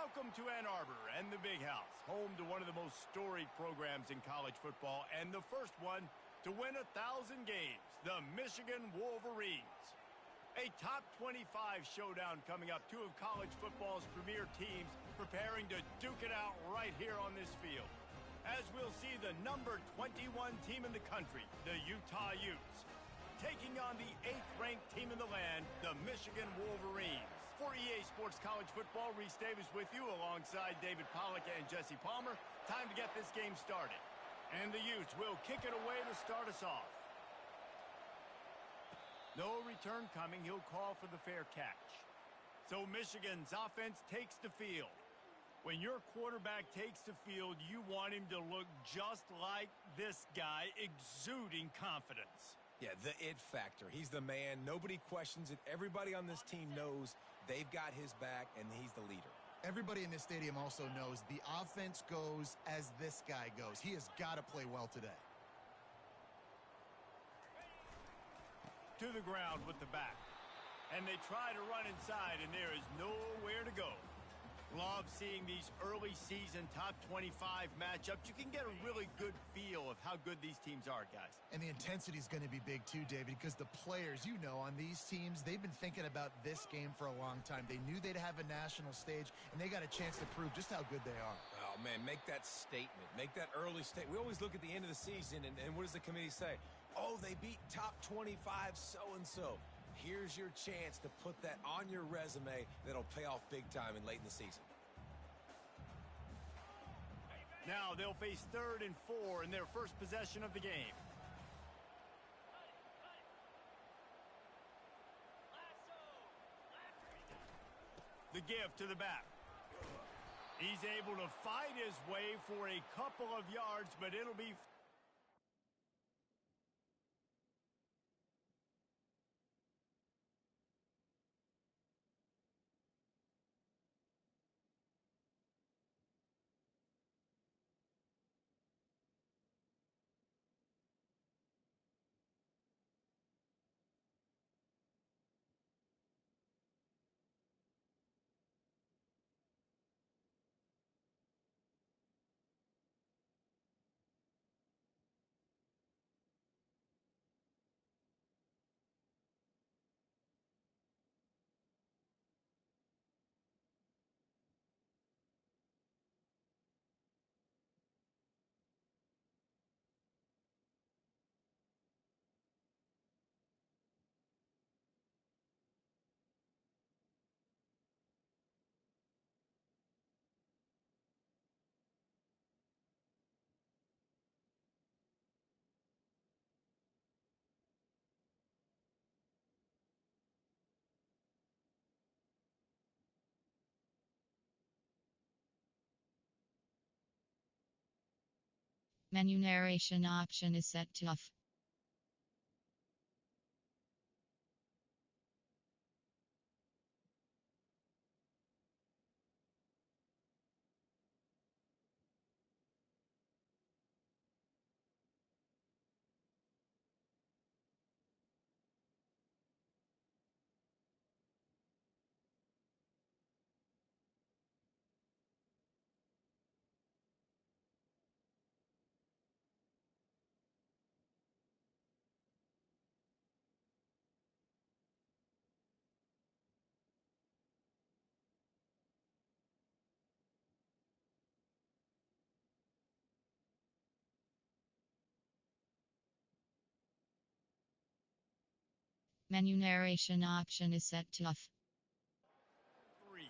Welcome to Ann Arbor and the Big House, home to one of the most storied programs in college football and the first one to win 1,000 games, the Michigan Wolverines. A top 25 showdown coming up, two of college football's premier teams preparing to duke it out right here on this field. As we'll see the number 21 team in the country, the Utah Utes, taking on the 8th-ranked team in the land, the Michigan Wolverines. For EA Sports College Football, Reese Davis with you alongside David Pollack and Jesse Palmer. Time to get this game started. And the Utes will kick it away to start us off. No return coming. He'll call for the fair catch. So Michigan's offense takes the field. When your quarterback takes the field, you want him to look just like this guy, exuding confidence. Yeah, the it factor. He's the man. Nobody questions it. Everybody on this team knows they've got his back, and he's the leader. Everybody in this stadium also knows the offense goes as this guy goes. He has got to play well today. To the ground with the back. And they try to run inside, and there is nowhere to go. Love seeing these early season top 25 matchups. You can get a really good feel of how good these teams are, guys. And the intensity is going to be big too, David, because the players, you know, on these teams, they've been thinking about this game for a long time. They knew they'd have a national stage, and they got a chance to prove just how good they are. Oh, man, make that statement. Make that early statement. We always look at the end of the season, and what does the committee say? Oh, they beat top 25 so-and-so. Here's your chance to put that on your resume that'll pay off big time and late in the season. Now they'll face 3rd and 4 in their first possession of the game. The give to the back. He's able to fight his way for a couple of yards, but it'll be... Menu narration option is set to off. Menu narration option is set to off. 3.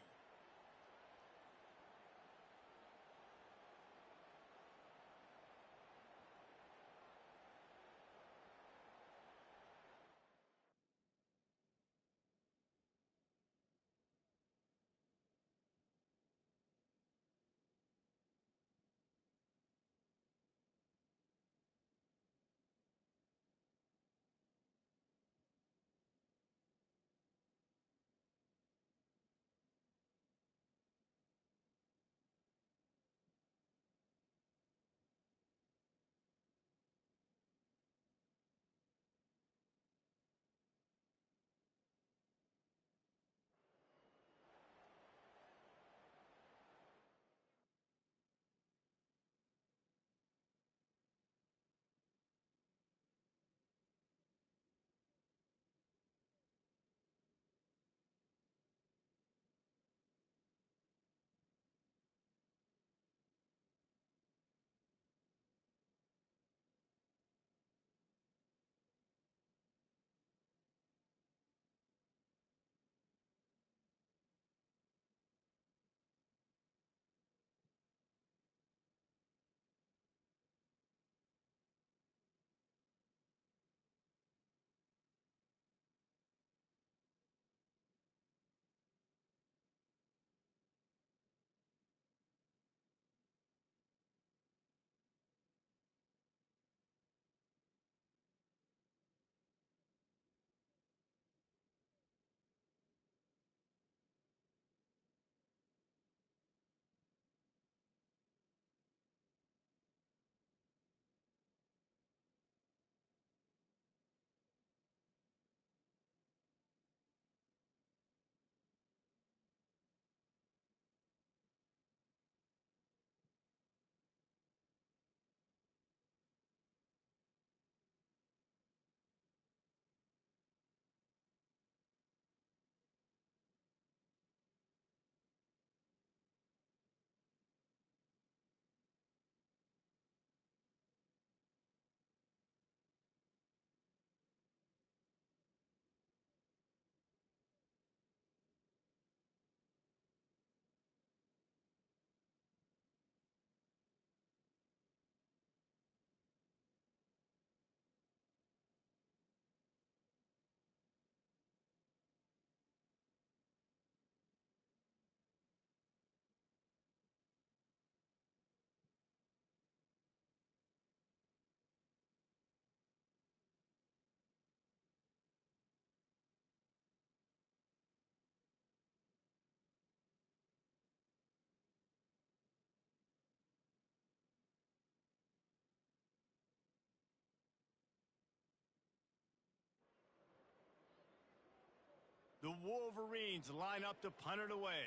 The Wolverines line up to punt it away.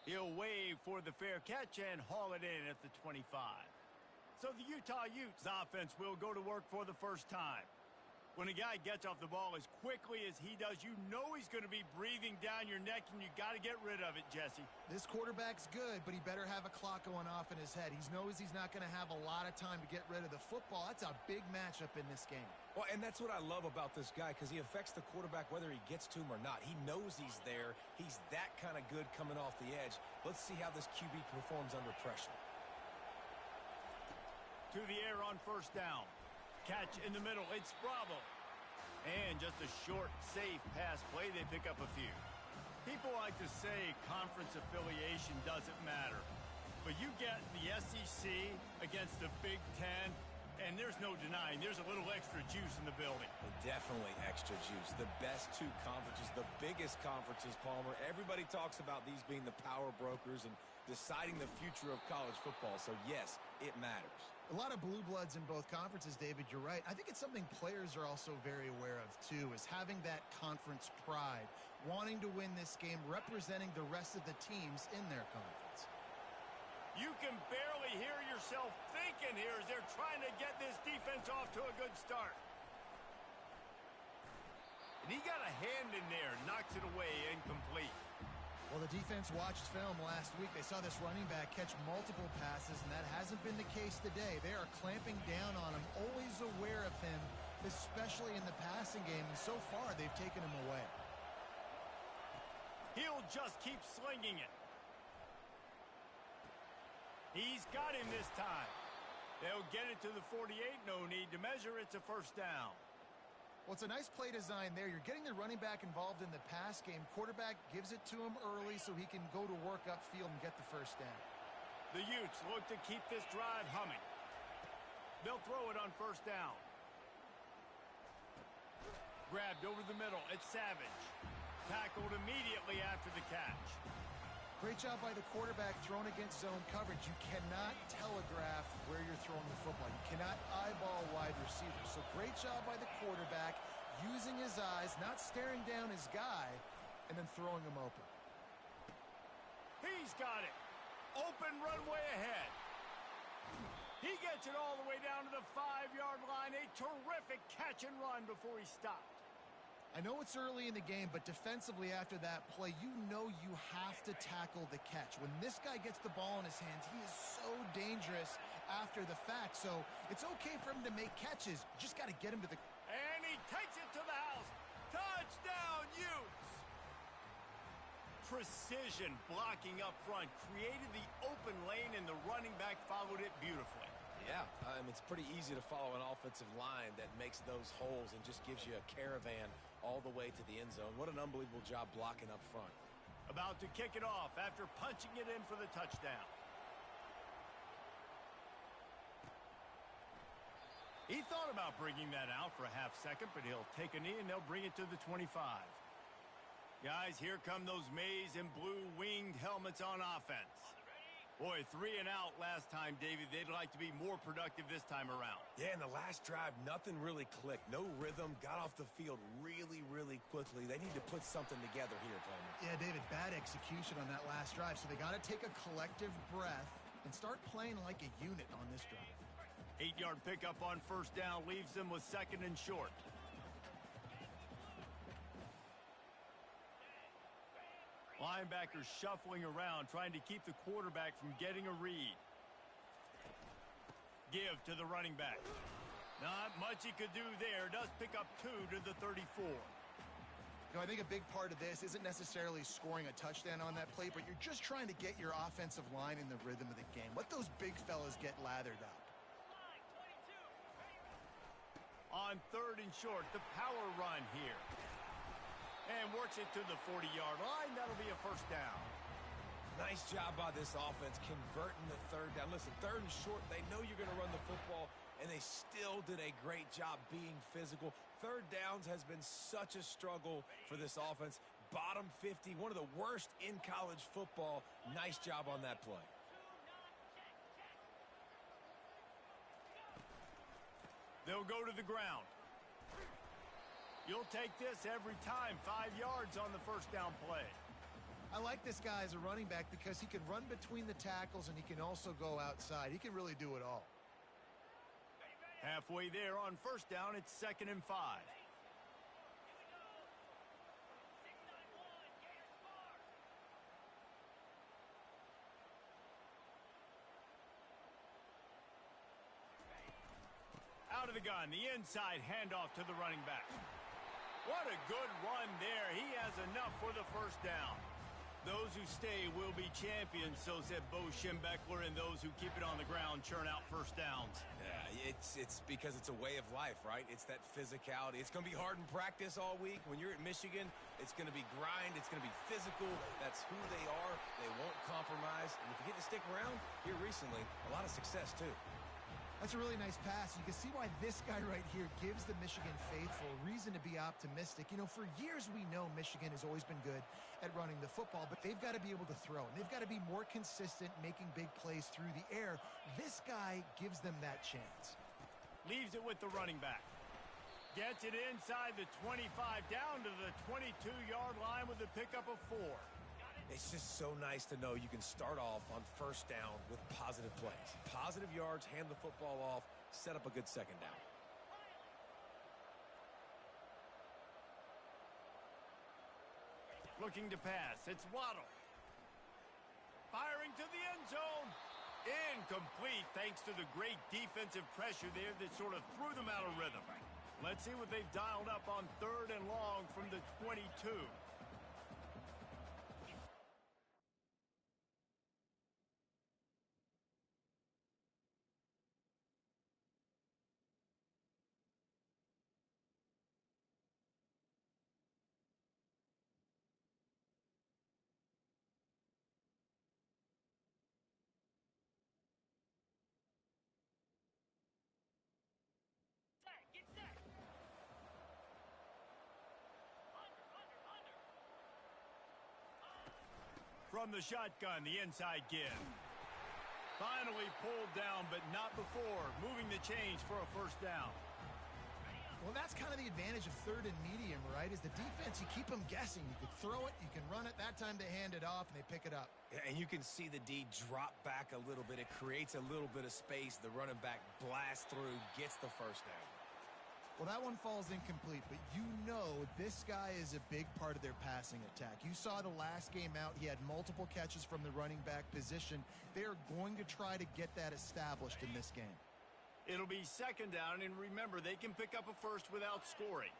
He'll wave for the fair catch and haul it in at the 25. So the Utah Utes offense will go to work for the first time. When a guy gets off the ball as quickly as he does, you know he's going to be breathing down your neck, and you got to get rid of it, Jesse. This quarterback's good, but he better have a clock going off in his head. He knows he's not going to have a lot of time to get rid of the football. That's a big matchup in this game. Well, and that's what I love about this guy, because he affects the quarterback whether he gets to him or not. He knows he's there. He's that kind of good coming off the edge. Let's see how this QB performs under pressure. To the air on first down. Catch in the middle. It's Bravo. And just a short, safe pass play. They pick up a few. People like to say conference affiliation doesn't matter. But you get the SEC against the Big Ten, and there's no denying there's a little extra juice in the building. Definitely extra juice. The best two conferences, the biggest conferences, Palmer. Everybody talks about these being the power brokers and deciding the future of college football. So, yes, it matters. A lot of blue bloods in both conferences, David. You're right. I think it's something players are also very aware of, too, is having that conference pride, wanting to win this game, representing the rest of the teams in their conference. You can barely hear yourself thinking here as they're trying to get this defense off to a good start. And he got a hand in there, knocks it away, incomplete. Well, the defense watched film last week. They saw this running back catch multiple passes, and that hasn't been the case today. They are clamping down on him, always aware of him, especially in the passing game. And so far, they've taken him away. He'll just keep slinging it. He's got him this time. They'll get it to the 48. No need to measure. It's a first down. Well, it's a nice play design there. You're getting the running back involved in the pass game. Quarterback gives it to him early so he can go to work upfield and get the first down. The Utes look to keep this drive humming. They'll throw it on first down. Grabbed over the middle. It's Savage. Tackled immediately after the catch. Great job by the quarterback thrown against zone coverage. You cannot telegraph where you're throwing the football. You cannot eyeball wide receivers. So great job by the quarterback using his eyes, not staring down his guy, and then throwing him open. He's got it. Open runway ahead. He gets it all the way down to the 5-yard line. A terrific catch and run before he stopped. I know it's early in the game, but defensively after that play, you know you have to tackle the catch. When this guy gets the ball in his hands, he is so dangerous after the fact. So it's okay for him to make catches. You just got to get him to the... And he takes it to the house. Touchdown, Utes! Precision blocking up front created the open lane, and the running back followed it beautifully. Yeah, it's pretty easy to follow an offensive line that makes those holes and just gives you a caravan all the way to the end zone. What an unbelievable job blocking up front. About to kick it off after punching it in for the touchdown. He thought about bringing that out for a half second, but he'll take a knee and they'll bring it to the 25. Guys, here come those maize and blue winged helmets on offense. Boy, 3 and out last time, David. They'd like to be more productive this time around. Yeah, in the last drive, nothing really clicked. No rhythm, got off the field really, really quickly. They need to put something together here, Palmer. Yeah, David, bad execution on that last drive. So they got to take a collective breath and start playing like a unit on this drive. 8-yard pickup on first down leaves them with second and short. Linebackers shuffling around, trying to keep the quarterback from getting a read. Give to the running back. Not much he could do there. Does pick up 2 to the 34. No, I think a big part of this isn't necessarily scoring a touchdown on that play, but you're just trying to get your offensive line in the rhythm of the game. Let those big fellas get lathered up. On third and short, the power run here. And works it to the 40-yard line. That'll be a first down. Nice job by this offense converting the third down. Listen, third and short, they know you're going to run the football, and they still did a great job being physical. Third downs has been such a struggle for this offense. Bottom 50, one of the worst in college football. Nice job on that play. They'll go to the ground. You'll take this every time. 5 yards on the first down play. I like this guy as a running back because he can run between the tackles and he can also go outside. He can really do it all. Halfway there on first down, it's 2nd and 5. Out of the gun, the inside handoff to the running back. What a good run there. He has enough for the first down. Those who stay will be champions, so said Bo Schembechler, and those who keep it on the ground churn out first downs. Yeah, it's because it's a way of life, right? It's that physicality. It's going to be hard in practice all week. When you're at Michigan, it's going to be grind. It's going to be physical. That's who they are. They won't compromise. And if you get to stick around here recently, a lot of success, too. That's a really nice pass. You can see why this guy right here gives the Michigan faithful reason to be optimistic. You know, for years we know Michigan has always been good at running the football, but they've got to be able to throw. And they've got to be more consistent making big plays through the air. This guy gives them that chance. Leaves it with the running back. Gets it inside the 25, down to the 22-yard line with a pickup of 4. It's just so nice to know you can start off on first down with positive plays. Positive yards, hand the football off, set up a good second down. Looking to pass. It's Waddle. Firing to the end zone. Incomplete thanks to the great defensive pressure there that sort of threw them out of rhythm. Let's see what they've dialed up on 3rd and long from the 22. From the shotgun, the inside give. Finally pulled down, but not before moving the chains for a first down. Well, that's kind of the advantage of 3rd and medium, right? Is the defense, you keep them guessing. You can throw it, you can run it. That time they hand it off, and they pick it up. Yeah, and you can see the D drop back a little bit. It creates a little bit of space. The running back blasts through, gets the first down. Well, that one falls incomplete, but you know this guy is a big part of their passing attack. You saw the last game out. He had multiple catches from the running back position. They are going to try to get that established in this game. It'll be 2nd down, and remember, they can pick up a first without scoring.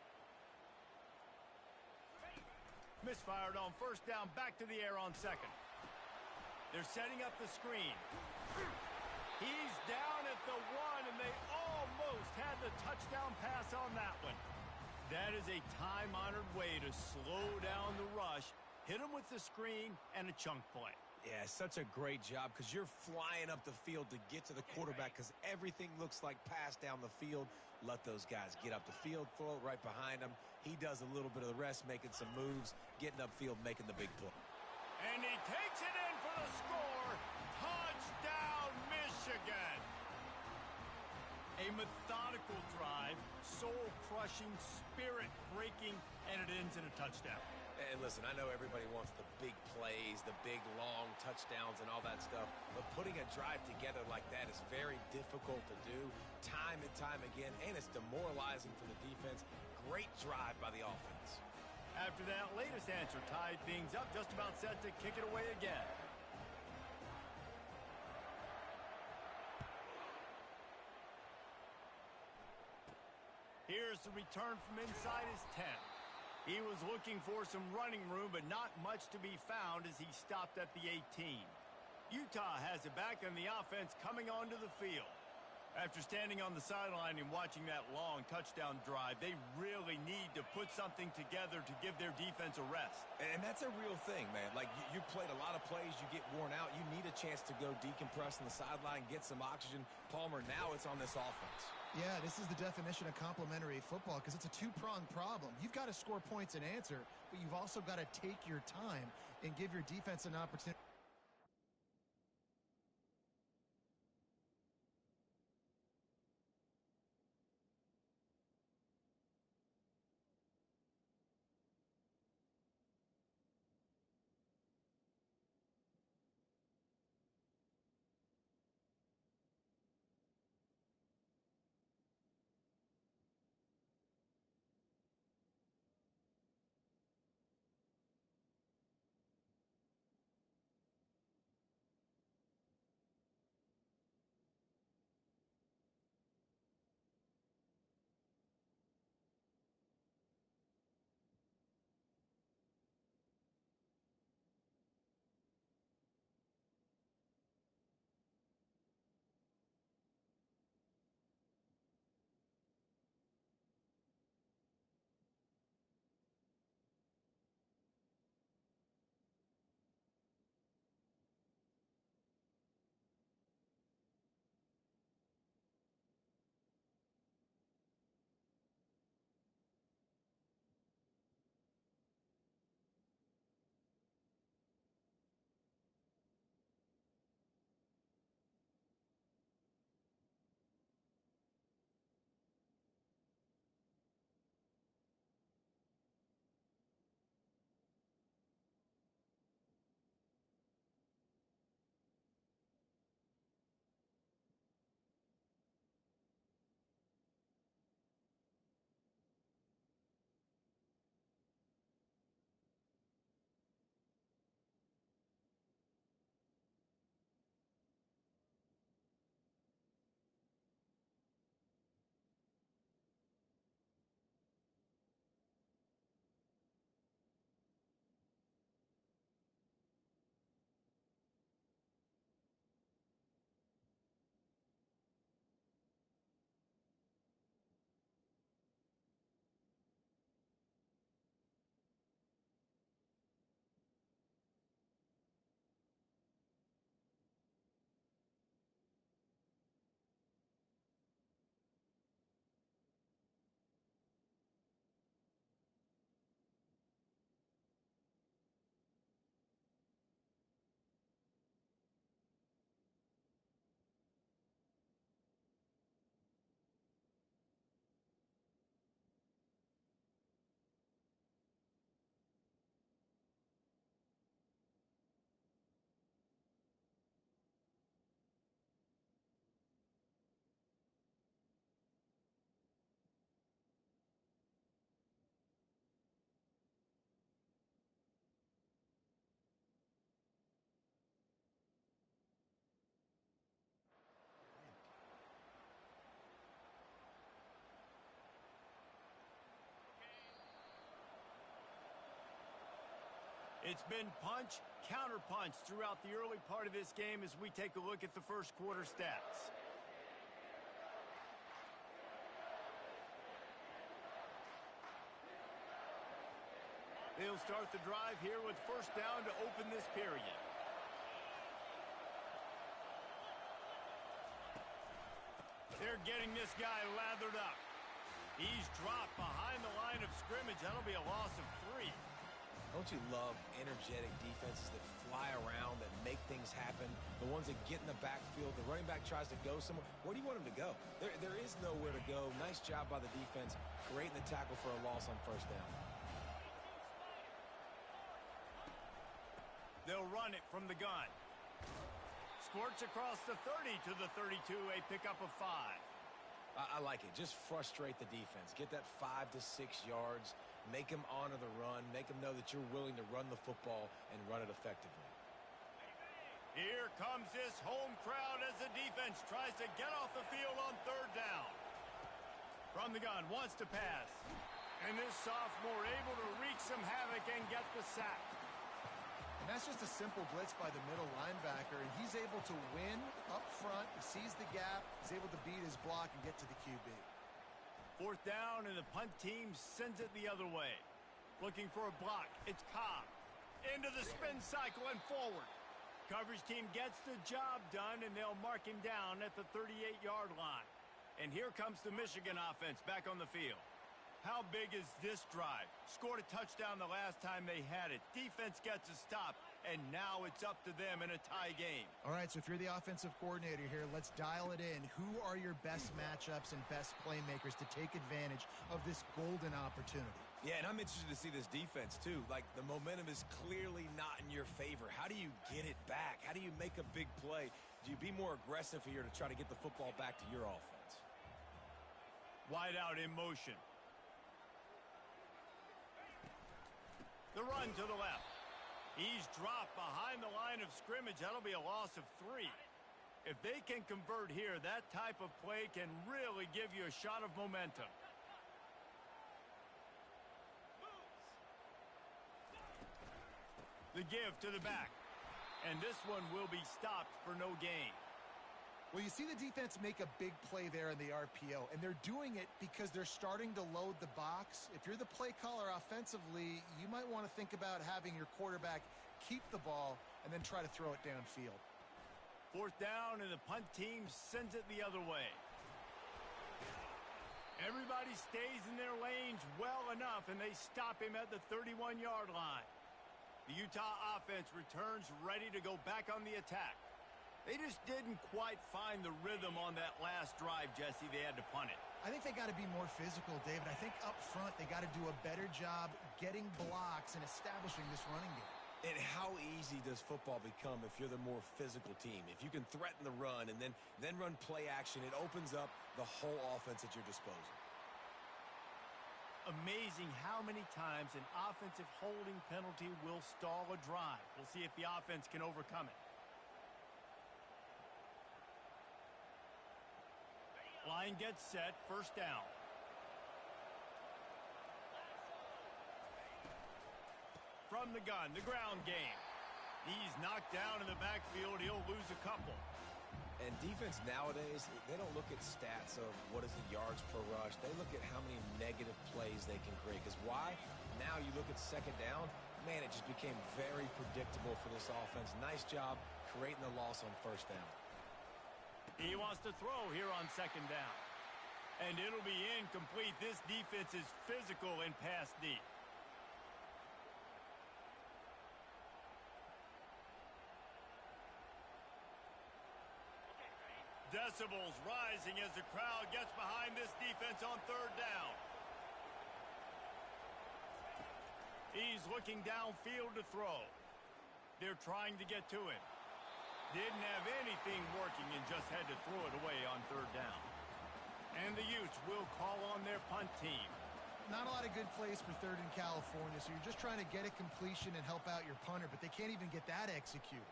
Misfired on first down, back to the air on 2nd. They're setting up the screen. He's down at the 1, and they almost had the touchdown pass on that one. That is a time-honored way to slow down the rush, hit him with the screen, and a chunk play. Yeah, such a great job because you're flying up the field to get to the quarterback because everything looks like pass down the field. Let those guys get up the field, throw it right behind him. He does a little bit of the rest, making some moves, getting upfield, making the big play. And he takes it in for the score. Touchdown, Michigan. A methodical drive, soul-crushing, spirit-breaking, and it ends in a touchdown. And listen, I know everybody wants the big plays, the big, long touchdowns and all that stuff, but putting a drive together like that is very difficult to do time and time again, and it's demoralizing for the defense. Great drive by the offense. After that latest answer tied things up, just about set to kick it away again. Here's the return from inside his 10. He was looking for some running room, but not much to be found as he stopped at the 18. Utah has it back, and the offense coming onto the field. After standing on the sideline and watching that long touchdown drive, they really need to put something together to give their defense a rest. And that's a real thing, man. Like, you played a lot of plays, you get worn out. You need a chance to go decompress on the sideline, get some oxygen. Palmer, now it's on this offense. Yeah, this is the definition of complementary football because it's a two-pronged problem. You've got to score points and answer, but you've also got to take your time and give your defense an opportunity. It's been punch, counter-punch throughout the early part of this game as we take a look at the first quarter stats. They'll start the drive here with first down to open this period. They're getting this guy lathered up. He's dropped behind the line of scrimmage. That'll be a loss of 3. Don't you love energetic defenses that fly around, that make things happen? The ones that get in the backfield, the running back tries to go somewhere. Where do you want him to go? There is nowhere to go. Nice job by the defense, creating the tackle for a loss on first down. They'll run it from the gun. Squirts across the 30 to the 32, a pickup of 5. I like it. Just frustrate the defense. Get that 5 to 6 yards. Make them honor the run. Make them know that you're willing to run the football and run it effectively. Here comes this home crowd as the defense tries to get off the field on third down. From the gun, wants to pass. And this sophomore able to wreak some havoc and get the sack. And that's just a simple blitz by the middle linebacker, and he's able to win up front. He sees the gap. He's able to beat his block and get to the QB. Fourth down, and the punt team sends it the other way. Looking for a block. It's Cobb. Into the spin cycle and forward. Coverage team gets the job done, and they'll mark him down at the 38-yard line. And here comes the Michigan offense back on the field. How big is this drive? Scored a touchdown the last time they had it. Defense gets a stop, and now it's up to them in a tie game. All right, so if you're the offensive coordinator here, let's dial it in. Who are your best matchups and best playmakers to take advantage of this golden opportunity? Yeah, and I'm interested to see this defense, too. Like, the momentum is clearly not in your favor. How do you get it back? How do you make a big play? Do you be more aggressive here to try to get the football back to your offense? Wide out in motion. The run to the left. He's dropped behind the line of scrimmage. That'll be a loss of 3. If they can convert here, that type of play can really give you a shot of momentum. The give to the back. And this one will be stopped for no gain. Well, you see the defense make a big play there in the RPO, and they're doing it because they're starting to load the box. If you're the play caller offensively, you might want to think about having your quarterback keep the ball and then try to throw it downfield. Fourth down, and the punt team sends it the other way. Everybody stays in their lanes well enough, and they stop him at the 31-yard line. The Utah offense returns ready to go back on the attack. They just didn't quite find the rhythm on that last drive, Jesse. They had to punt it. I think they got to be more physical, David. I think up front they got to do a better job getting blocks and establishing this running game. And how easy does football become if you're the more physical team? If you can threaten the run and then run play action, it opens up the whole offense at your disposal. Amazing how many times an offensive holding penalty will stall a drive. We'll see if the offense can overcome it. Line gets set, first down. From the gun, the ground game. He's knocked down in the backfield. He'll lose a couple. And defense nowadays, they don't look at stats of what is the yards per rush. They look at how many negative plays they can create. Because why? Now you look at second down, man, it just became very predictable for this offense. Nice job creating the loss on first down. He wants to throw here on second down. And it'll be incomplete. This defense is physical and pass deep. Decibels rising as the crowd gets behind this defense on third down. He's looking downfield to throw. They're trying to get to him. Didn't have anything working and just had to throw it away on third down. And the Utes will call on their punt team. Not a lot of good plays for third in California, so you're just trying to get a completion and help out your punter, but they can't even get that executed.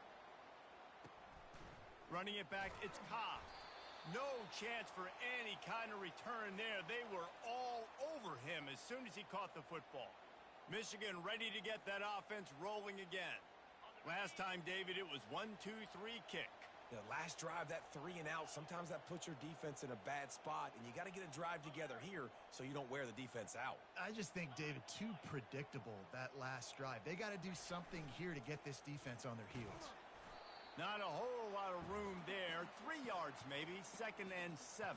Running it back, it's Cobb. No chance for any kind of return there. They were all over him as soon as he caught the football. Michigan ready to get that offense rolling again. Last time, David, it was 1-2-3 kick. The last drive, that 3 and out, sometimes that puts your defense in a bad spot, and you got to get a drive together here so you don't wear the defense out. I just think, David, too predictable, that last drive. They got to do something here to get this defense on their heels. Not a whole lot of room there. 3 yards maybe, 2nd and 7.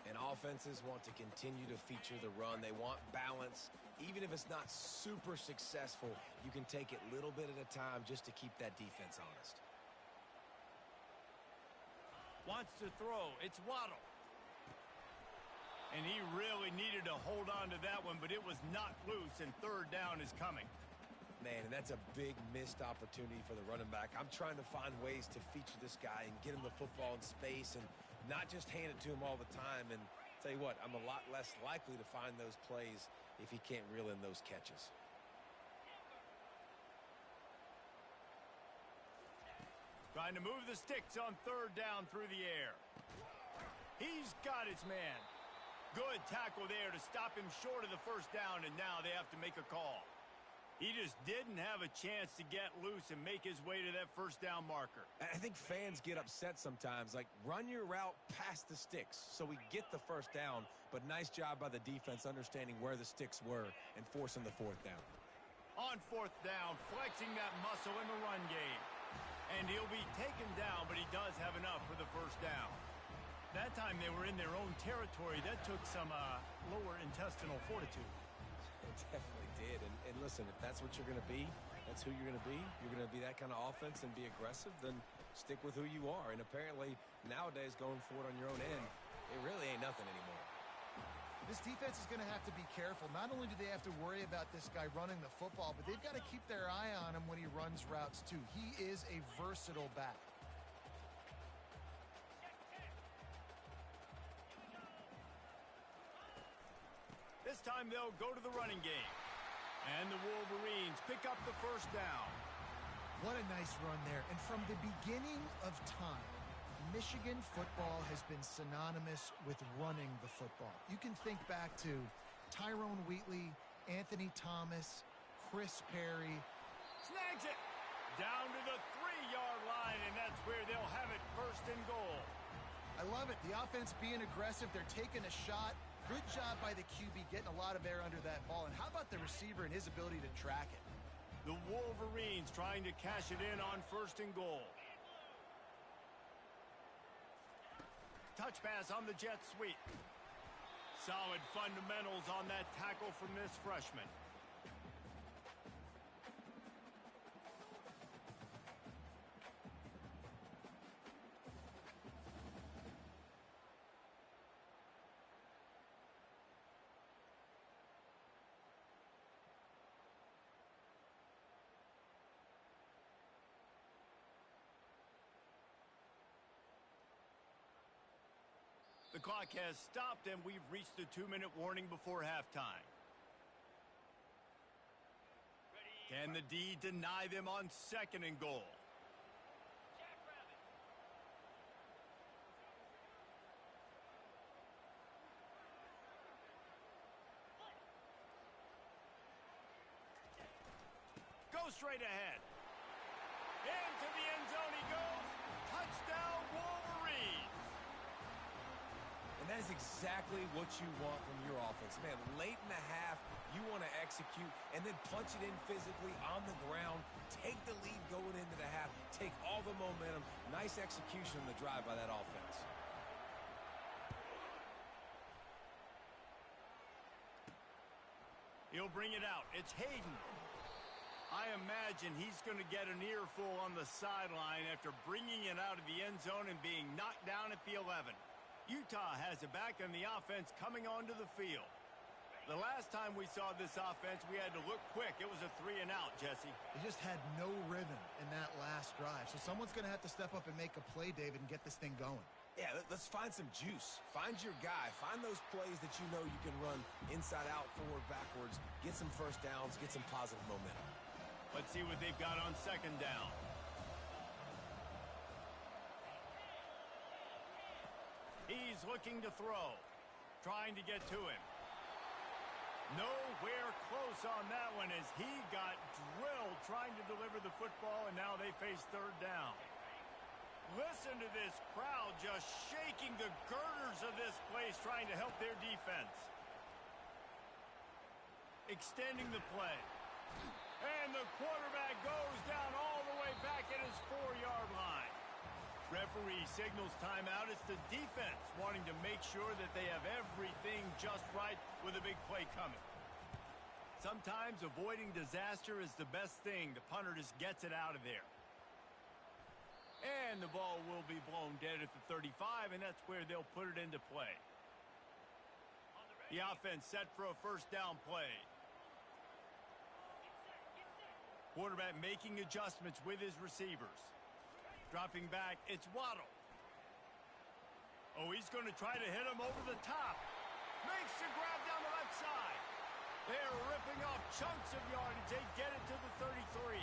And offenses want to continue to feature the run. They want balance. Even if it's not super successful, you can take it little bit at a time just to keep that defense honest. Wants to throw. It's Waddle. And he really needed to hold on to that one, but it was knocked loose, and 3rd down is coming. Man, and that's a big missed opportunity for the running back. I'm trying to find ways to feature this guy and get him the football in space and not just hand it to him all the time. And tell you what, I'm a lot less likely to find those plays if he can't reel in those catches. Trying to move the sticks on 3rd down through the air. He's got his man. Good tackle there to stop him short of the 1st down, and now they have to make a call. He just didn't have a chance to get loose and make his way to that 1st down marker. I think fans get upset sometimes, like run your route past the sticks so we get the 1st down, but nice job by the defense understanding where the sticks were and forcing the 4th down. On 4th down, flexing that muscle in the run game. And he'll be taken down, but he does have enough for the 1st down. That time they were in their own territory. That took some lower intestinal fortitude. It definitely did. And listen, if that's what you're going to be, that's who you're going to be. You're going to be that kind of offense and be aggressive, then stick with who you are. And apparently, nowadays, going for it on your own end, it really ain't nothing anymore. This defense is going to have to be careful. Not only do they have to worry about this guy running the football, but they've got to keep their eye on him when he runs routes, too. He is a versatile back. This time they'll go to the running game. And the Wolverines pick up the 1st down. What a nice run there. And from the beginning of time, Michigan football has been synonymous with running the football. You can think back to Tyrone Wheatley, Anthony Thomas, Chris Perry. Snags it down to the 3-yard line, and that's where they'll have it 1st and goal. I love it. The offense being aggressive. They're taking a shot. Good job by the QB getting a lot of air under that ball. And how about the receiver and his ability to track it? The Wolverines trying to cash it in on 1st and goal. Touch pass on the jet sweep. Solid fundamentals on that tackle from this freshman. The clock has stopped, and we've reached the 2-minute warning before halftime. Can the D deny them on 2nd and goal? Go straight ahead. Into the end zone he goes. Touchdown, Wolverines. And that is exactly what you want from your offense. Man, late in the half, you want to execute and then punch it in physically on the ground. Take the lead going into the half. Take all the momentum. Nice execution on the drive by that offense. He'll bring it out. It's Hayden. I imagine he's going to get an earful on the sideline after bringing it out of the end zone and being knocked down at the 11. Utah has it back and the offense coming onto the field. The last time we saw this offense, we had to look quick. It was a 3-and-out, Jesse. They just had no rhythm in that last drive. So someone's going to have to step up and make a play, David, and get this thing going. Yeah, let's find some juice. Find your guy. Find those plays that you know you can run inside out, forward, backwards. Get some 1st downs. Get some positive momentum. Let's see what they've got on 2nd down. He's looking to throw. Trying to get to him. Nowhere close on that one as he got drilled trying to deliver the football, and now they face third down. Listen to this crowd just shaking the girders of this place trying to help their defense. Extending the play. And the quarterback goes down all the way back at his 4-yard line. Referee signals timeout. It's the defense wanting to make sure that they have everything just right with a big play coming. Sometimes avoiding disaster is the best thing. The punter just gets it out of there. And the ball will be blown dead at the 35, and that's where they'll put it into play. The offense set for a first down play. Quarterback making adjustments with his receivers. Dropping back, it's Waddle. Oh, he's going to try to hit him over the top. Makes the grab down the left side. They're ripping off chunks of yardage. They get it to the 33.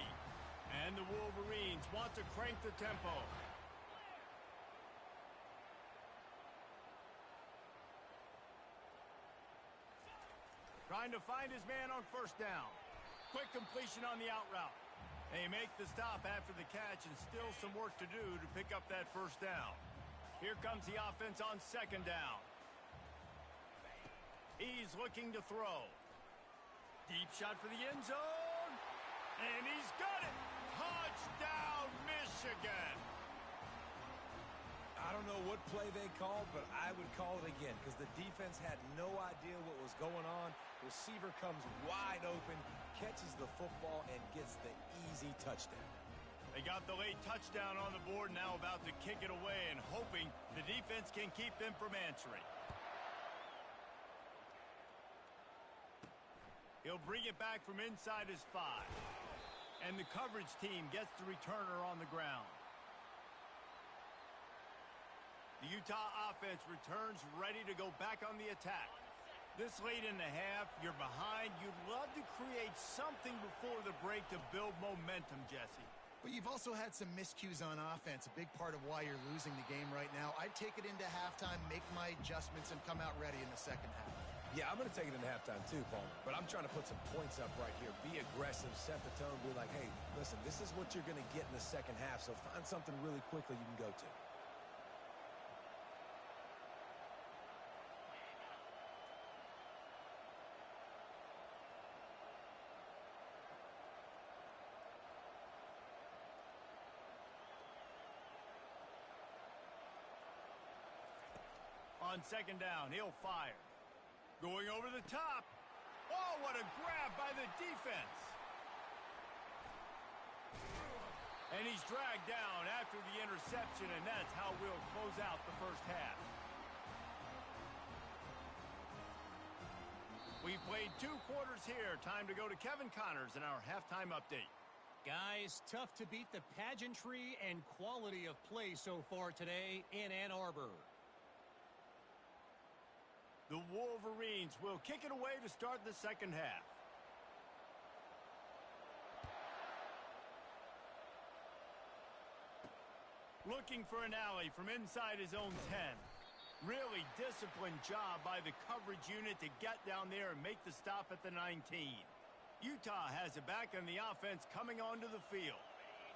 And the Wolverines want to crank the tempo. Trying to find his man on first down. Quick completion on the out route. They make the stop after the catch, and still some work to do to pick up that first down. Here comes the offense on second down. He's looking to throw. Deep shot for the end zone. And he's got it. Touchdown, Michigan. I don't know what play they called, but I would call it again because the defense had no idea what was going on. Receiver comes wide open, catches the football, and gets the easy touchdown. They got the late touchdown on the board, now about to kick it away and hoping the defense can keep them from answering. He'll bring it back from inside his 5. And the coverage team gets the returner on the ground. The Utah offense returns ready to go back on the attack. This late in the half, you're behind. You'd love to create something before the break to build momentum, Jesse. But you've also had some miscues on offense, a big part of why you're losing the game right now. I'd take it into halftime, make my adjustments, and come out ready in the second half. Yeah, I'm going to take it into halftime too, Palmer. But I'm trying to put some points up right here. Be aggressive, set the tone, be like, hey, listen, this is what you're going to get in the second half, so find something really quickly you can go to. On second down, he'll fire. Going over the top. Oh, what a grab by the defense. And he's dragged down after the interception, and that's how we'll close out the first half. We've played 2 quarters here. Time to go to Kevin Connors in our halftime update. Guys, tough to beat the pageantry and quality of play so far today in Ann Arbor. The Wolverines will kick it away to start the second half. Looking for an alley from inside his own 10. Really disciplined job by the coverage unit to get down there and make the stop at the 19. Utah has it back on the offense coming onto the field.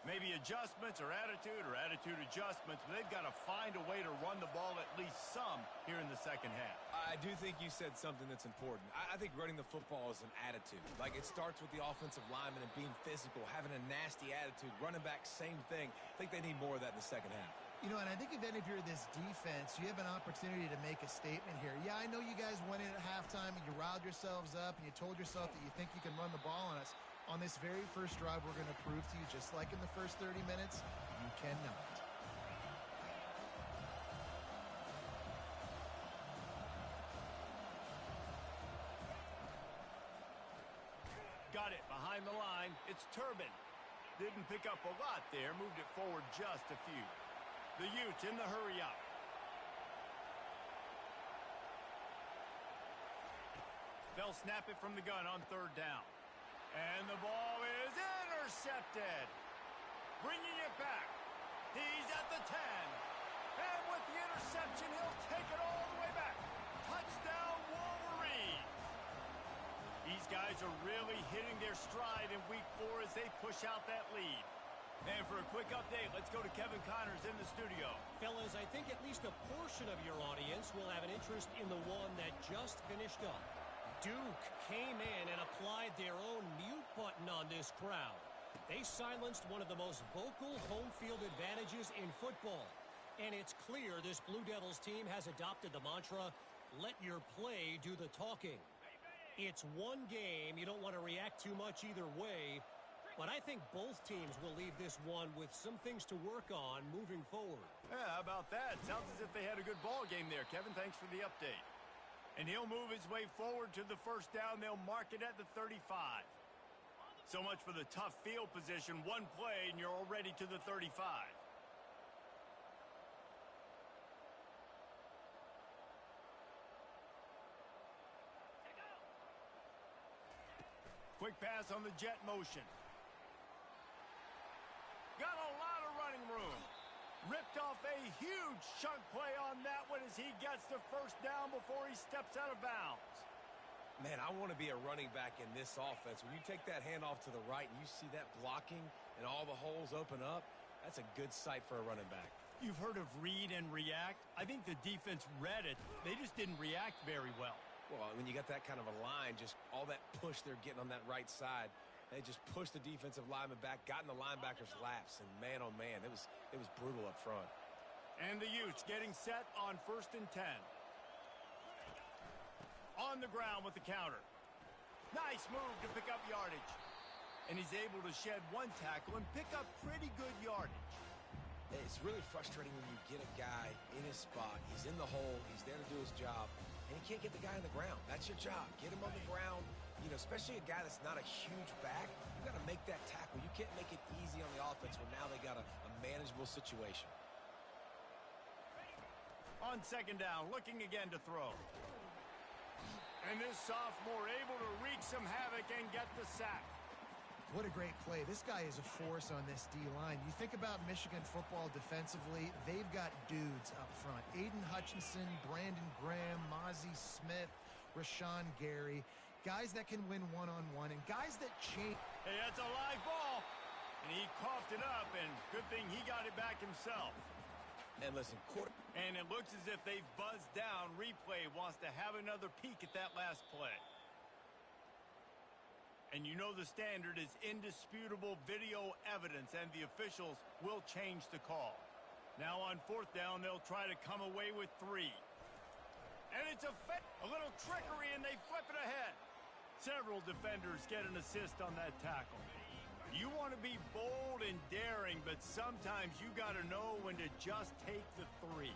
Maybe adjustments or attitude adjustments, but they've got to find a way to run the ball at least some here in the second half. I do think you said something that's important. I think running the football is an attitude. Like, it starts with the offensive lineman and being physical, having a nasty attitude. Running back, same thing. I think they need more of that in the second half. You know, and I think if you're this defense, you have an opportunity to make a statement here. Yeah, I know you guys went in at halftime and you riled yourselves up and you told yourself that you think you can run the ball on us. On this very first drive, we're going to prove to you, just like in the first 30 minutes, you cannot. Got it behind the line. It's Turbin. Didn't pick up a lot there. Moved it forward just a few. The Utes in the hurry up. They'll snap it from the gun on third down. And the ball is intercepted. Bringing it back. He's at the 10. And with the interception, he'll take it all the way back. Touchdown, Wolverines. are really hitting their stride in Week 4 as they push out that lead. And for a quick update, let's go to Kevin Connors in the studio. Fellas, I think at least a portion of your audience will have an interest in the one that just finished up. Duke came in and applied their own mute button on this crowd. They silenced one of the most vocal home field advantages in football. And it's clear this Blue Devils team has adopted the mantra, let your play do the talking. It's one game. You don't want to react too much either way. But I think both teams will leave this one with some things to work on moving forward. Yeah, how about that? Sounds as if they had a good ball game there, Kevin. Thanks for the update. And he'll move his way forward to the first down. They'll mark it at the 35. So much for the tough field position. One play, and you're already to the 35. Quick pass on the jet motion. Got a lot of running room. Ripped off a huge chunk play on that one as he gets the first down before he steps out of bounds. Man, I want to be a running back in this offense. When you take that handoff to the right and you see that blocking and all the holes open up, that's a good sight for a running back. You've heard of read and react. I think the defense read it. They just didn't react very well. Well, when you got that kind of a line, just all that push they're getting on that right side, they just pushed the defensive lineman back, got in the linebacker's laps, and man, oh man, it was brutal up front. And the Utes getting set on 1st and 10. On the ground with the counter. Nice move to pick up yardage. And he's able to shed one tackle and pick up pretty good yardage. It's really frustrating when you get a guy in his spot. He's in the hole. He's there to do his job. And he can't get the guy on the ground. That's your job. Get him on the ground. You know, especially a guy that's not a huge back. You got to make that tackle. You can't make it easy on the offense when now they got a manageable situation. On 2nd down, looking again to throw. And this sophomore able to wreak some havoc and get the sack. What a great play. This guy is a force on this D-line. You think about Michigan football defensively, they've got dudes up front. Aiden Hutchinson, Brandon Graham, Mozzie Smith, Rashawn Gary. Guys that can win one-on-one and guys that change. Hey, that's a live ball. And he coughed it up, and good thing he got it back himself. And listen, and it looks as if they've buzzed down. Replay wants to have another peek at that last play. And you know the standard is indisputable video evidence, and the officials will change the call. Now on 4th down, they'll try to come away with 3. And it's a little trickery, and they flip it ahead. Several defenders get an assist on that tackle. You want to be bold and daring, but sometimes you got to know when to just take the 3.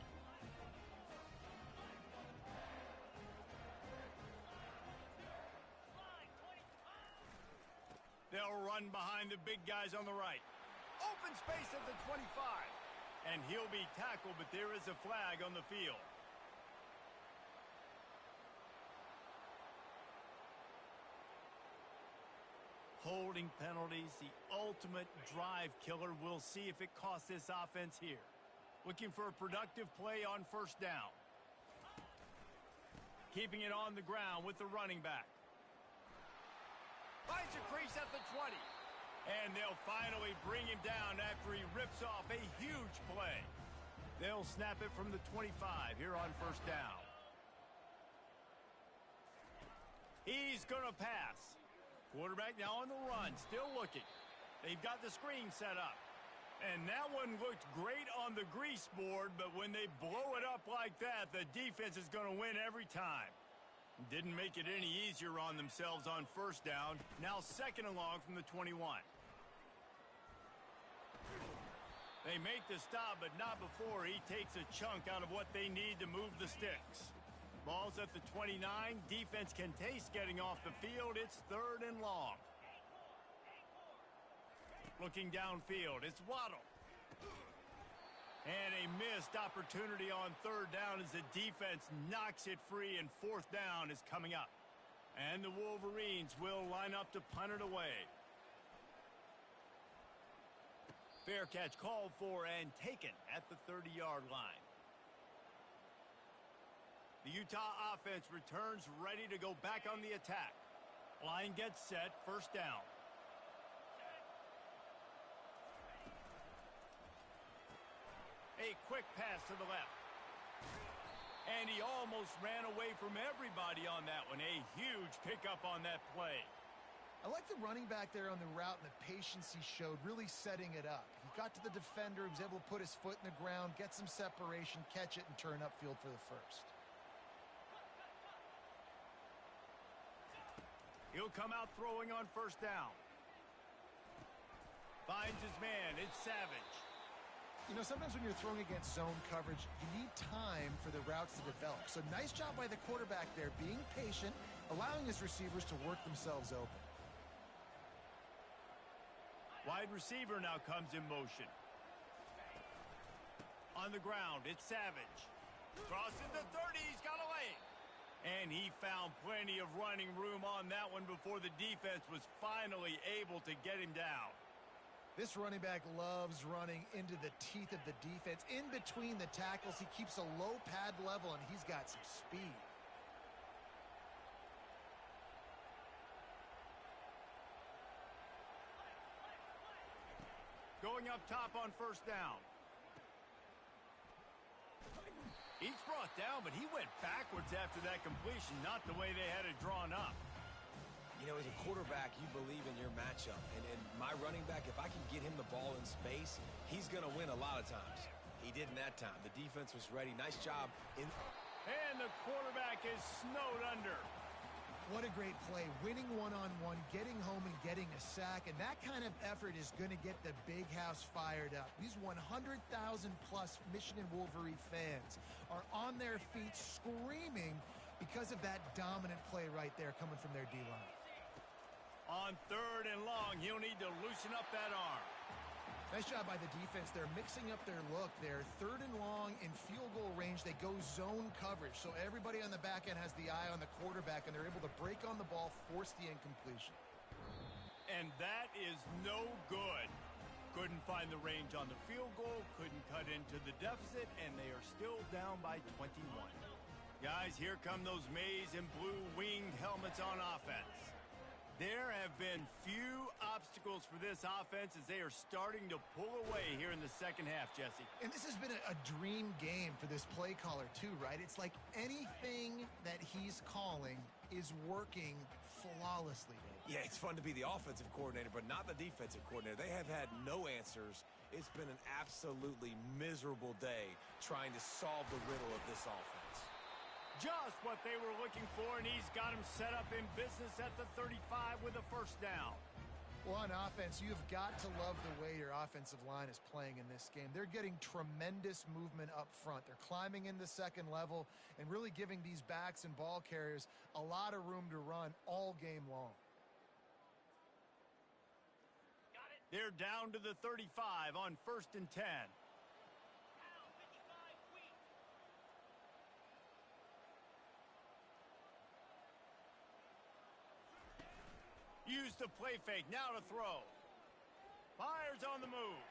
They'll run behind the big guys on the right. Open space at the 25. And he'll be tackled, but there is a flag on the field. Holding penalties, the ultimate drive killer. We'll see if it costs this offense here. Looking for a productive play on 1st down. Keeping it on the ground with the running back. Finds a crease at the 20. And they'll finally bring him down after he rips off a huge play. They'll snap it from the 25 here on 1st down. He's going to pass. Quarterback now on the run, still looking. They've got the screen set up. And that one looked great on the grease board, but when they blow it up like that, the defense is going to win every time. Didn't make it any easier on themselves on 1st down. Now 2nd and long from the 21. They make the stop, but not before he takes a chunk out of what they need to move the sticks. Ball's at the 29. Defense can taste getting off the field. It's 3rd and long. Looking downfield, it's Waddle. And a missed opportunity on 3rd down as the defense knocks it free, and 4th down is coming up. And the Wolverines will line up to punt it away. Fair catch called for and taken at the 30-yard line. The Utah offense returns ready to go back on the attack. Line gets set, first down. A quick pass to the left. And he almost ran away from everybody on that one. A huge pickup on that play. I like the running back there on the route and the patience he showed, really setting it up. He got to the defender, he was able to put his foot in the ground, get some separation, catch it, and turn upfield for the first. He'll come out throwing on first down. Finds his man. It's Savage. You know, sometimes when you're throwing against zone coverage, you need time for the routes to develop. So nice job by the quarterback there, being patient, allowing his receivers to work themselves open. Wide receiver now comes in motion. On the ground, it's Savage. Crossing the 30, he's got a lane. And he found plenty of running room on that one before the defense was finally able to get him down. This running back loves running into the teeth of the defense. In between the tackles, he keeps a low pad level, and he's got some speed. Going up top on first down. He's brought down, but he went backwards after that completion, not the way they had it drawn up. You know, as a quarterback, you believe in your matchup. And my running back, if I can get him the ball in space, he's going to win a lot of times. He did in that time. The defense was ready. Nice job. And the quarterback is snowed under. What a great play. Winning one-on-one, getting home and getting a sack. And that kind of effort is going to get the big house fired up. These 100,000-plus Michigan Wolverine fans are on their feet screaming because of that dominant play right there coming from their D-line. On third and long, he'll need to loosen up that arm. Nice job by the defense. They're mixing up their look. They're third and long in field goal range. They go zone coverage, so everybody on the back end has the eye on the quarterback, and they're able to break on the ball, force the incompletion. And that is no good. Couldn't find the range on the field goal, couldn't cut into the deficit, and they are still down by 21. Guys, here come those maize and blue winged helmets on offense. There have been few obstacles for this offense as they are starting to pull away here in the second half, Jesse. And this has been a dream game for this play caller too, right? It's like anything that he's calling is working flawlessly. Yeah, it's fun to be the offensive coordinator, but not the defensive coordinator. They have had no answers. It's been an absolutely miserable day trying to solve the riddle of this offense. Just what they were looking for, and he's got him set up in business at the 35 with a first down. Well, on offense, you've got to love the way your offensive line is playing in this game. They're getting tremendous movement up front. They're climbing in the second level and really giving these backs and ball carriers a lot of room to run all game long. They're down to the 35 on first and 10. Use the play fake, now to throw. Fires on the move.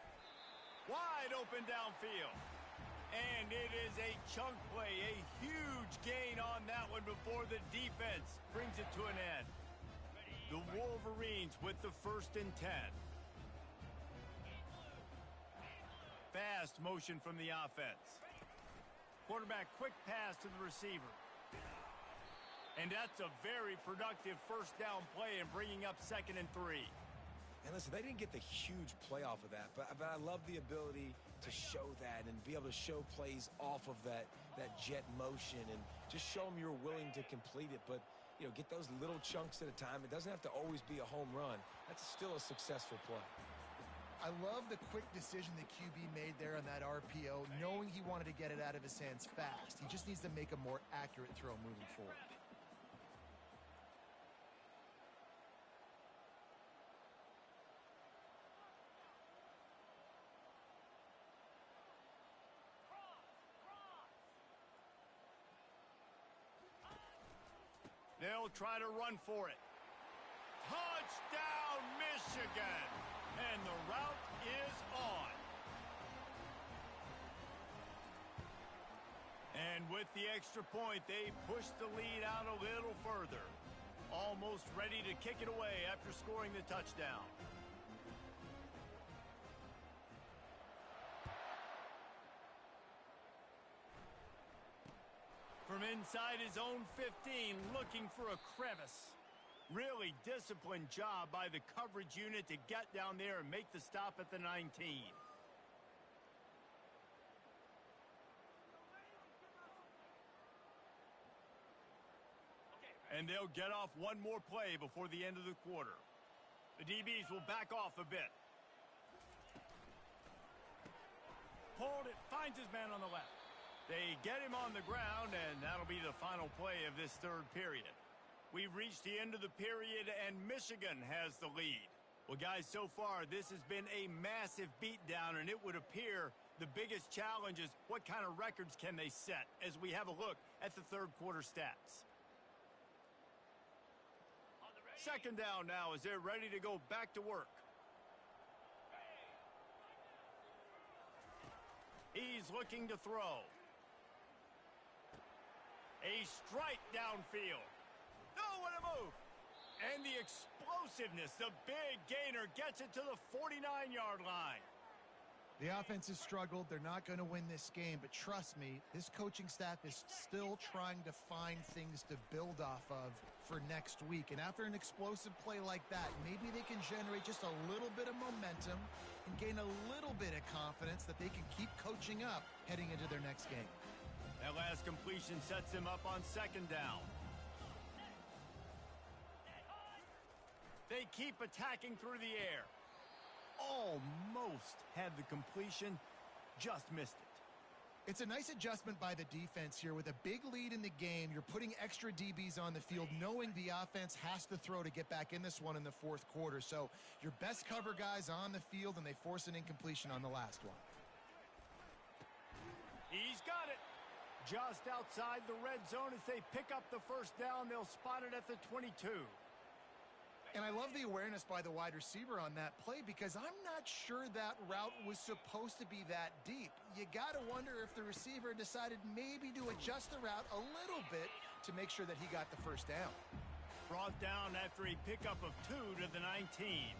Wide open downfield. And it is a chunk play, a huge gain on that one before the defense brings it to an end. The Wolverines with the first and 10. Fast motion from the offense. Quarterback quick pass to the receiver. And that's a very productive first down play and bringing up second and 3. And listen, they didn't get the huge play off of that, but I love the ability to show that and be able to show plays off of that jet motion and just show them you're willing to complete it. But, you know, get those little chunks at a time. It doesn't have to always be a home run. That's still a successful play. I love the quick decision the QB made there on that RPO, knowing he wanted to get it out of his hands fast. He just needs to make a more accurate throw moving forward. They'll try to run for it. Touchdown, Michigan! And the route is on. And with the extra point, they push the lead out a little further. Almost ready to kick it away after scoring the touchdown. From inside his own 15, looking for a crevice. Really disciplined job by the coverage unit to get down there and make the stop at the 19. And they'll get off one more play before the end of the quarter. The DBs will back off a bit. Hold it, finds his man on the left. They get him on the ground, and that'll be the final play of this third period. We've reached the end of the period, and Michigan has the lead. Well, guys, so far, this has been a massive beatdown, and it would appear the biggest challenge is what kind of records can they set as we have a look at the third quarter stats. Second down now as they're ready to go back to work. He's looking to throw. A strike downfield. Oh, what a move. And the explosiveness, the big gainer gets it to the 49-yard line. The offense has struggled. They're not going to win this game, but trust me, this coaching staff is still trying to find things to build off of for next week. And after an explosive play like that, maybe they can generate just a little bit of momentum and gain a little bit of confidence that they can keep coaching up heading into their next game. That last completion sets him up on second down. They keep attacking through the air. Almost had the completion, just missed it. It's a nice adjustment by the defense here. With a big lead in the game, you're putting extra DBs on the field, knowing the offense has to throw to get back in this one in the fourth quarter. So your best cover guys on the field, and they force an incompletion on the last one. He's got it. Just outside the red zone as they pick up the first down. They'll spot it at the 22. And I love the awareness by the wide receiver on that play, because I'm not sure that route was supposed to be that deep. You got to wonder if the receiver decided maybe to adjust the route a little bit to make sure that he got the first down. Brought down after a pickup of 2 to the 19.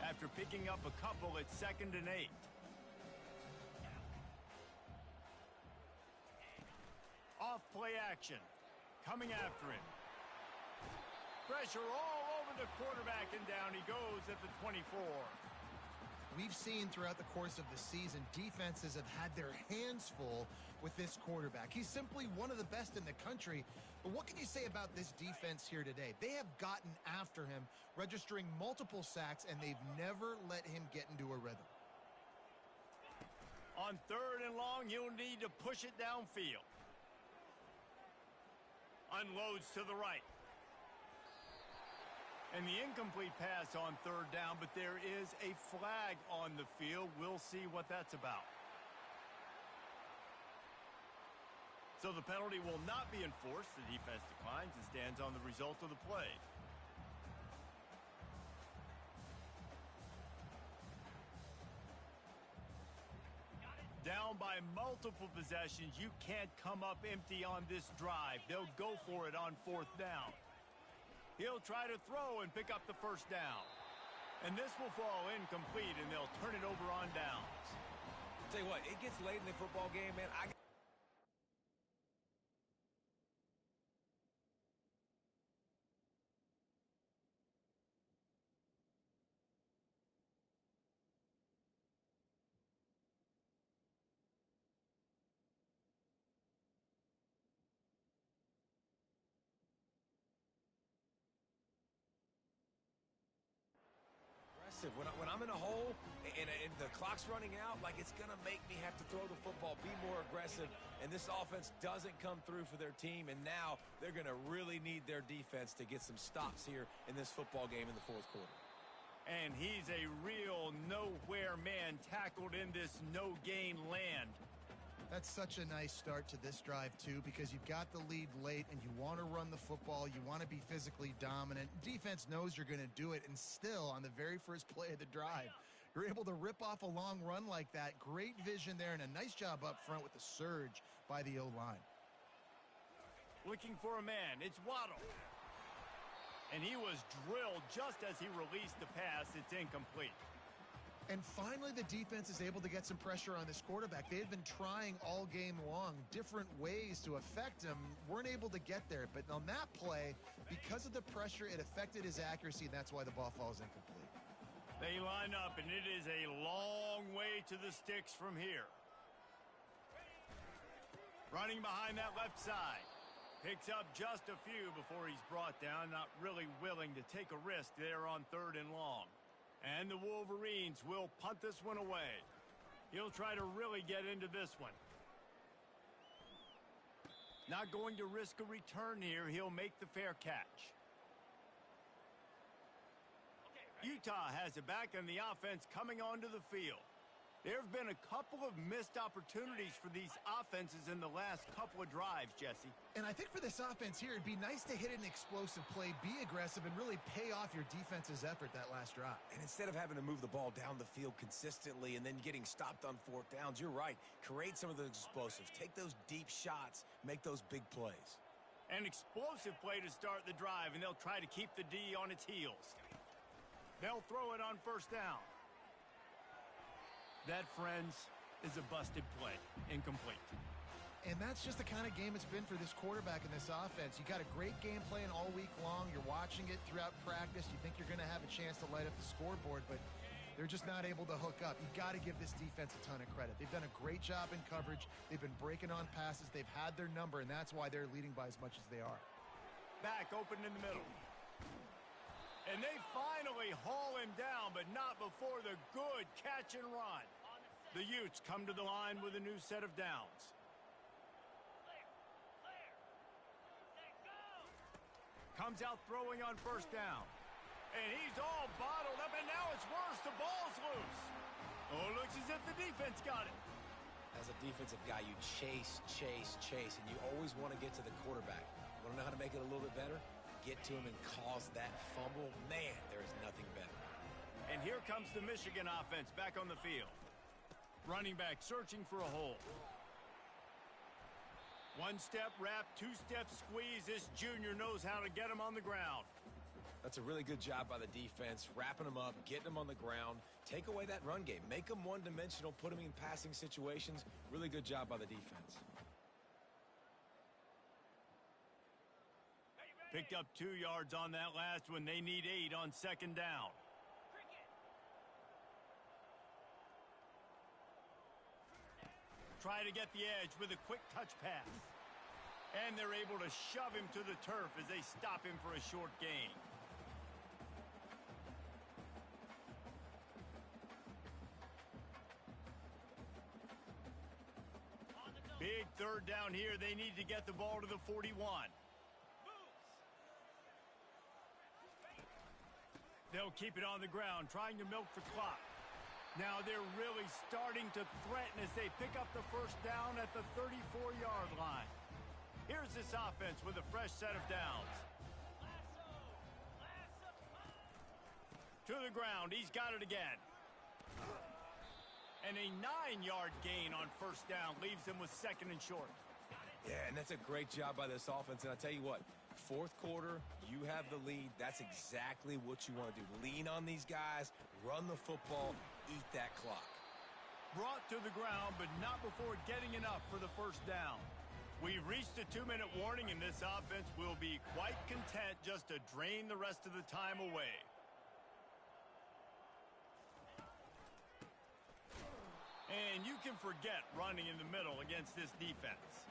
After picking up a couple, it's 2nd and 8. Off play action. Coming after him. Pressure all over the quarterback, and down he goes at the 24. We've seen throughout the course of the season, defenses have had their hands full with this quarterback. He's simply one of the best in the country. But what can you say about this defense here today? They have gotten after him, registering multiple sacks, and they've never let him get into a rhythm. On 3rd and long, he'll need to push it downfield. Unloads to the right. And the incomplete pass on 3rd down, but there is a flag on the field. We'll see what that's about. So the penalty will not be enforced. The defense declines and stands on the result of the play. Down by multiple possessions, you can't come up empty on this drive. They'll go for it on 4th down. He'll try to throw and pick up the first down. And this will fall incomplete, and they'll turn it over on downs. Tell you what, it gets late in the football game, man. When I'm in a hole and the clock's running out, like, it's going to make me have to throw the football, be more aggressive, and this offense doesn't come through for their team, and now they're going to really need their defense to get some stops here in this football game in the fourth quarter. And he's a real nowhere man, tackled in this no-gain land. That's such a nice start to this drive, too, because you've got the lead late and you want to run the football. You want to be physically dominant. Defense knows you're going to do it, and still, on the very first play of the drive, you're able to rip off a long run like that. Great vision there, and a nice job up front with the surge by the O-line. Looking for a man. It's Waddle. And he was drilled just as he released the pass. It's incomplete. And finally, the defense is able to get some pressure on this quarterback. They had been trying all game long, different ways to affect him, weren't able to get there. But on that play, because of the pressure, it affected his accuracy, and that's why the ball falls incomplete. They line up, and it is a long way to the sticks from here. Running behind that left side. Picks up just a few before he's brought down, not really willing to take a risk there on 3rd and long. And the Wolverines will punt this one away. He'll try to really get into this one. Not going to risk a return here. He'll make the fair catch. Utah has it back, and the offense coming onto the field. There have been a couple of missed opportunities for these offenses in the last couple of drives, Jesse. And I think for this offense here, it'd be nice to hit an explosive play, be aggressive, and really pay off your defense's effort that last drive. And instead of having to move the ball down the field consistently and then getting stopped on 4th downs, you're right. Create some of those explosives. Take those deep shots. Make those big plays. An explosive play to start the drive, and they'll try to keep the D on its heels. They'll throw it on 1st down. That, friends, is a busted play. Incomplete. And that's just the kind of game it's been for this quarterback and this offense. You got a great game plan all week long. You're watching it throughout practice. You think you're going to have a chance to light up the scoreboard, but they're just not able to hook up. You got to give this defense a ton of credit. They've done a great job in coverage. They've been breaking on passes. They've had their number, and that's why they're leading by as much as they are. Back open in the middle. And they finally haul him down, but not before the good catch and run. The Utes come to the line with a new set of downs. Comes out throwing on 1st down. And he's all bottled up, and now it's worse. The ball's loose. Oh, it looks as if the defense got it. As a defensive guy, you chase, and you always want to get to the quarterback. Want to know how to make it a little bit better? Get to him and cause that fumble. Man, there is nothing better. And here comes the Michigan offense back on the field. Running back searching for a hole. 1-step wrap, 2-step squeeze. This junior knows how to get him on the ground. That's a really good job by the defense, wrapping them up, getting them on the ground. Take away that run game. Make them one-dimensional, put them in passing situations. Really good job by the defense. Picked up 2 yards on that last one. They need 8 on 2nd down. Try to get the edge with a quick touch pass. And they're able to shove him to the turf as they stop him for a short gain. Big 3rd down here. They need to get the ball to the 41. They'll keep it on the ground, trying to milk the clock. Now they're really starting to threaten as they pick up the 1st down at the 34-yard line. Here's this offense with a fresh set of downs. To the ground, he's got it again. And a 9-yard gain on 1st down leaves them with 2nd and short. Yeah, and that's a great job by this offense. And I'll tell you what, 4th quarter, you have the lead. That's exactly what you want to do. Lean on these guys, run the football, eat that clock. Brought to the ground, but not before getting enough for the 1st down. We've reached a 2-minute warning, and this offense will be quite content just to drain the rest of the time away. And you can forget running in the middle against this defense.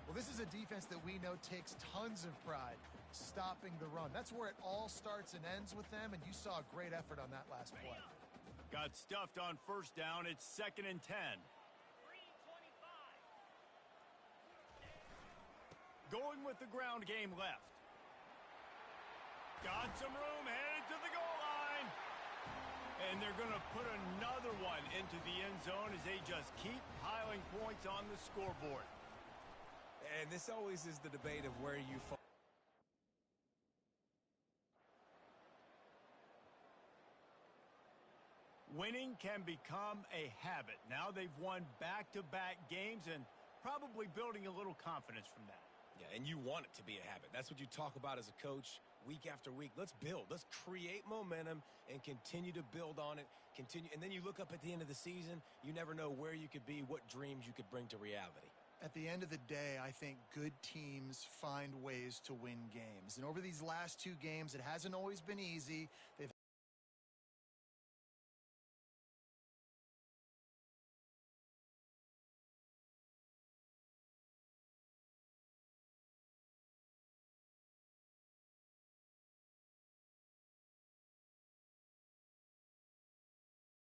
Well, this is a defense that we know takes tons of pride stopping the run. That's where it all starts and ends with them, and you saw a great effort on that last play. Got stuffed on 1st down. It's 2nd and 10. Going with the ground game left. Got some room, headed to the goal line. And they're going to put another one into the end zone as they just keep piling points on the scoreboard. And this always is the debate of where you fall. Winning can become a habit. Now they've won back-to-back games and probably building a little confidence from that. Yeah, and you want it to be a habit. That's what you talk about as a coach week after week. Let's build. Let's create momentum and continue to build on it. Continue, and then you look up at the end of the season, you never know where you could be, what dreams you could bring to reality. At the end of the day, I think good teams find ways to win games. And over these last 2 games, it hasn't always been easy. They've